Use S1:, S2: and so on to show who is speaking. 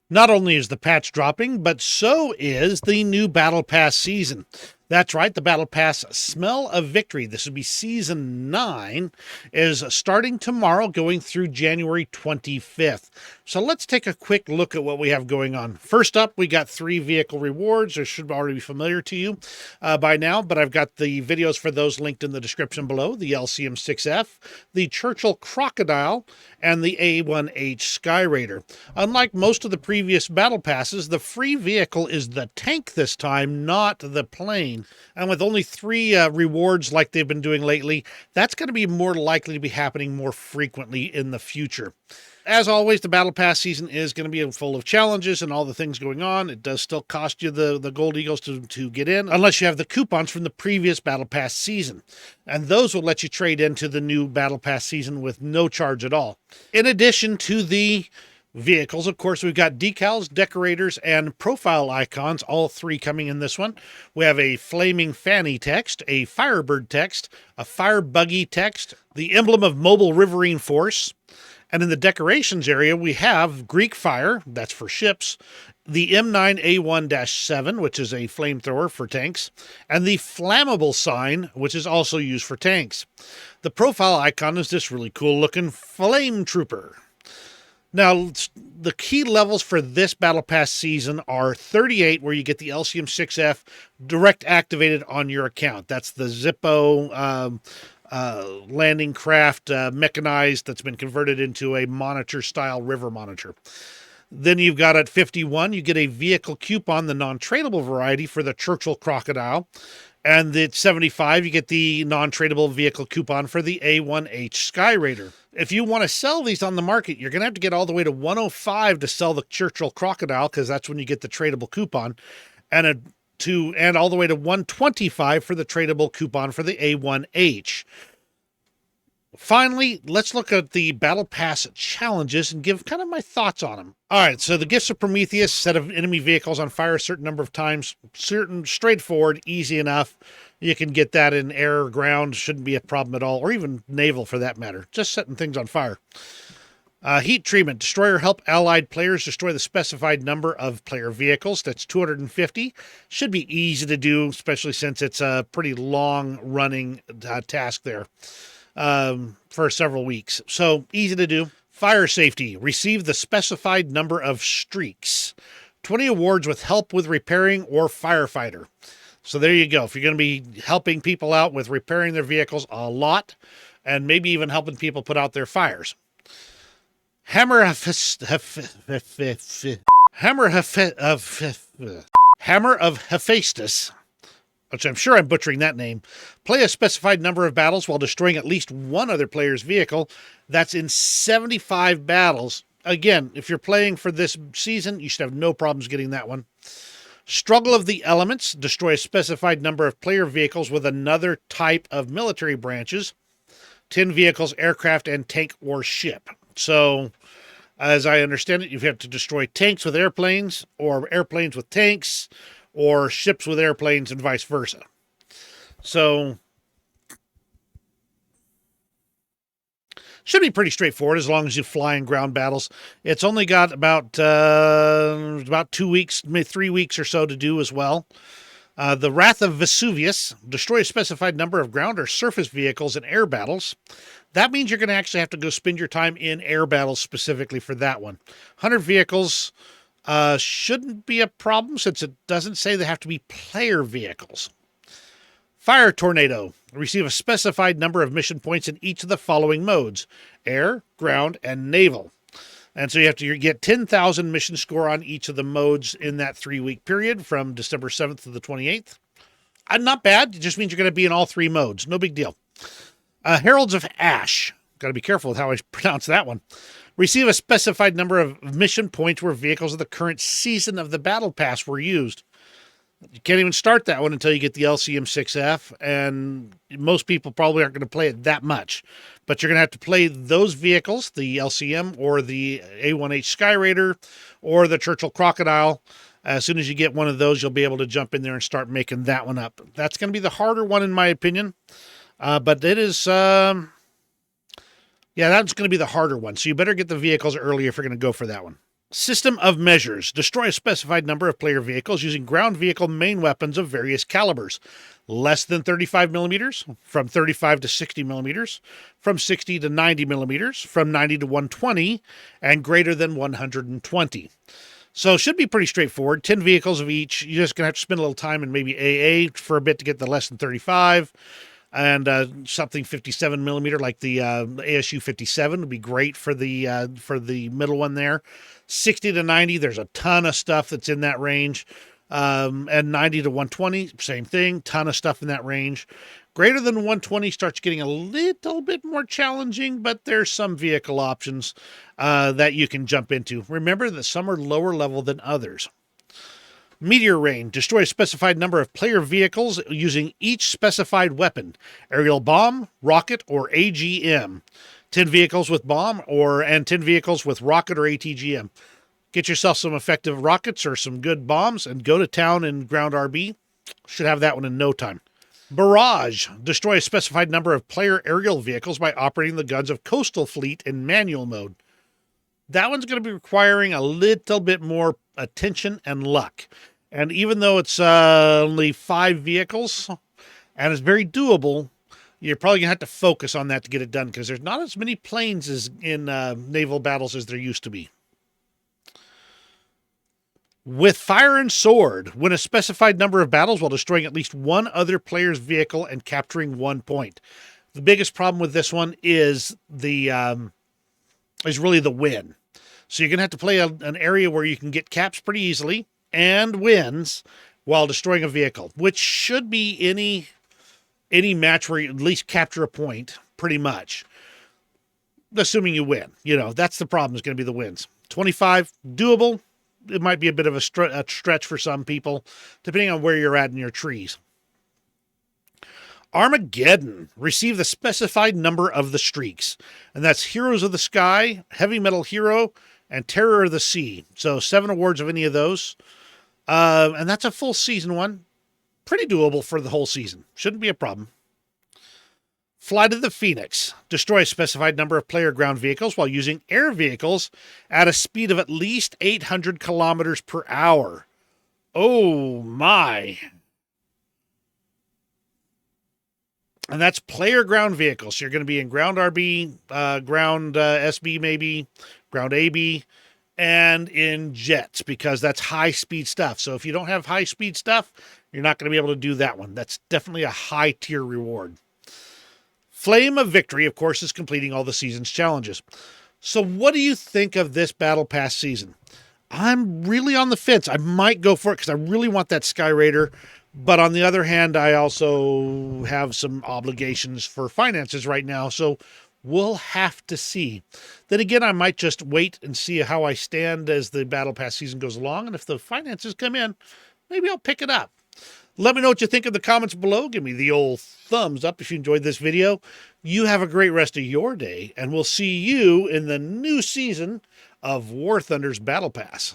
S1: Not only is the patch dropping, but so is the new Battle Pass season. That's right, the Battle Pass Smell of Victory. This would be Season 9, is starting tomorrow, going through January 25th. So let's take a quick look at what we have going on. First up, we got 3 vehicle rewards. They should already be familiar to you by now, but I've got the videos for those linked in the description below. The LCM6F, the Churchill Crocodile, and the A1H Skyraider. Unlike most of the previous Battle Passes, the free vehicle is the tank this time, not the plane. And with only 3 rewards like they've been doing lately, that's going to be more likely to be happening more frequently in the future. As always, the Battle Pass season is going to be full of challenges and all the things going on. It does still cost you the Gold Eagles to get in, unless you have the coupons from the previous Battle Pass season. And those will let you trade into the new Battle Pass season with no charge at all. In addition to the vehicles, of course, we've got decals, decorators, and profile icons, all 3 coming in this one. We have a Flaming Fanny text, a Firebird text, a Fire Buggy text, the emblem of Mobile Riverine Force, and in the decorations area, we have Greek Fire, that's for ships, the M9A1-7, which is a flamethrower for tanks, and the flammable sign, which is also used for tanks. The profile icon is this really cool looking Flame Trooper. Now, the key levels for this Battle Pass season are 38, where you get the LCM6F direct activated on your account. That's the Zippo landing craft mechanized that's been converted into a monitor-style river monitor. Then you've got at 51, you get a vehicle coupon, the non-tradable variety for the Churchill Crocodile. And at 75, you get the non-tradable vehicle coupon for the A1H Skyraider. If you want to sell these on the market, you're going to have to get all the way to 105 to sell the Churchill Crocodile, because that's when you get the tradable coupon, and all the way to 125 for the tradable coupon for the A1H. Finally, let's look at the Battle Pass challenges and give kind of my thoughts on them. All right, so the Gifts of Prometheus, set of enemy vehicles on fire a certain number of times, straightforward, easy enough. You can get that in air or ground, shouldn't be a problem at all, or even naval for that matter, just setting things on fire. Heat treatment. Destroyer help allied players destroy the specified number of player vehicles. That's 250. Should be easy to do, especially since it's a pretty long-running task there. For several weeks. So easy to do. Fire safety. Receive the specified number of streaks. 20 awards with help with repairing or firefighter. So there you go. If you're going to be helping people out with repairing their vehicles a lot, and maybe even helping people put out their fires. Hammer of Hephaestus, which I'm sure I'm butchering that name. Play a specified number of battles while destroying at least one other player's vehicle. That's in 75 battles. Again, if you're playing for this season, you should have no problems getting that one. Struggle of the Elements. Destroy a specified number of player vehicles with another type of military branches. 10 vehicles, aircraft, and tank or ship. So, as I understand it, you have to destroy tanks with airplanes, or airplanes with tanks, or ships with airplanes, and vice versa. So, should be pretty straightforward as long as you fly in ground battles. It's only got about 2 weeks, maybe 3 weeks or so to do as well. The Wrath of Vesuvius. Destroy a specified number of ground or surface vehicles in air battles. That means you're going to actually have to go spend your time in air battles specifically for that one. 100 vehicles. Shouldn't be a problem since it doesn't say they have to be player vehicles. Fire Tornado. Receive a specified number of mission points in each of the following modes: air, ground, and naval. And so you have to get 10,000 mission score on each of the modes in that 3-week period from December 7th to the 28th. Not bad. It just means you're going to be in all 3 modes. No big deal. Heralds of Ash. Got to be careful with how I pronounce that one. Receive a specified number of mission points where vehicles of the current season of the Battle Pass were used. You can't even start that one until you get the LCM6F, and most people probably aren't going to play it that much. But you're going to have to play those vehicles, the LCM or the A1H Skyraider or the Churchill Crocodile. As soon as you get one of those, you'll be able to jump in there and start making that one up. That's going to be the harder one in my opinion. But it is... yeah, that's going to be the harder one. So you better get the vehicles early if you're going to go for that one. System of measures. Destroy a specified number of player vehicles using ground vehicle main weapons of various calibers. Less than 35 millimeters, from 35 to 60 millimeters, from 60 to 90 millimeters, from 90 to 120, and greater than 120. So it should be pretty straightforward. 10 vehicles of each. You're just going to have to spend a little time in maybe AA for a bit to get the less than 35. And something 57 millimeter like the ASU 57 would be great for the middle one there. 60 to 90, there's a ton of stuff that's in that range. And 90 to 120, same thing, ton of stuff in that range. Greater than 120 starts getting a little bit more challenging, but there's some vehicle options that you can jump into. Remember that some are lower level than others. Meteor Rain. Destroy a specified number of player vehicles using each specified weapon. Aerial bomb, rocket, or AGM. 10 vehicles with bomb and 10 vehicles with rocket or ATGM. Get yourself some effective rockets or some good bombs and go to town in Ground RB. Should have that one in no time. Barrage. Destroy a specified number of player aerial vehicles by operating the guns of Coastal Fleet in manual mode. That one's going to be requiring a little bit more attention and luck. And even though it's only 5 vehicles and it's very doable, you're probably going to have to focus on that to get it done because there's not as many planes as in naval battles as there used to be. With Fire and Sword, win a specified number of battles while destroying at least one other player's vehicle and capturing 1 point. The biggest problem with this one is really the win. So you're going to have to play an area where you can get caps pretty easily and wins while destroying a vehicle, which should be any match where you at least capture a point, pretty much. Assuming you win. That's the problem, is going to be the wins. 25, doable. It might be a bit of a stretch for some people, depending on where you're at in your trees. Armageddon. Receive the specified number of the streaks. And that's Heroes of the Sky, Heavy Metal Hero, and Terror of the Sea. So 7 awards of any of those. And that's a full season one. Pretty doable for the whole season. Shouldn't be a problem. Flight of the Phoenix. Destroy a specified number of player ground vehicles while using air vehicles at a speed of at least 800 kilometers per hour. Oh my. And that's player ground vehicles. So you're going to be in ground RB, ground SB maybe, ground AB, and in jets because that's high-speed stuff. So if you don't have high-speed stuff, you're not going to be able to do that one. That's definitely a high-tier reward. Flame of Victory, of course, is completing all the season's challenges. So what do you think of this Battle Pass season? I'm really on the fence. I might go for it because I really want that Sky Raider. But on the other hand, I also have some obligations for finances right now, so we'll have to see. Then again, I might just wait and see how I stand as the Battle Pass season goes along, and if the finances come in, maybe I'll pick it up. Let me know what you think in the comments below. Give me the old thumbs up if you enjoyed this video. You have a great rest of your day, and we'll see you in the new season of War Thunder's Battle Pass.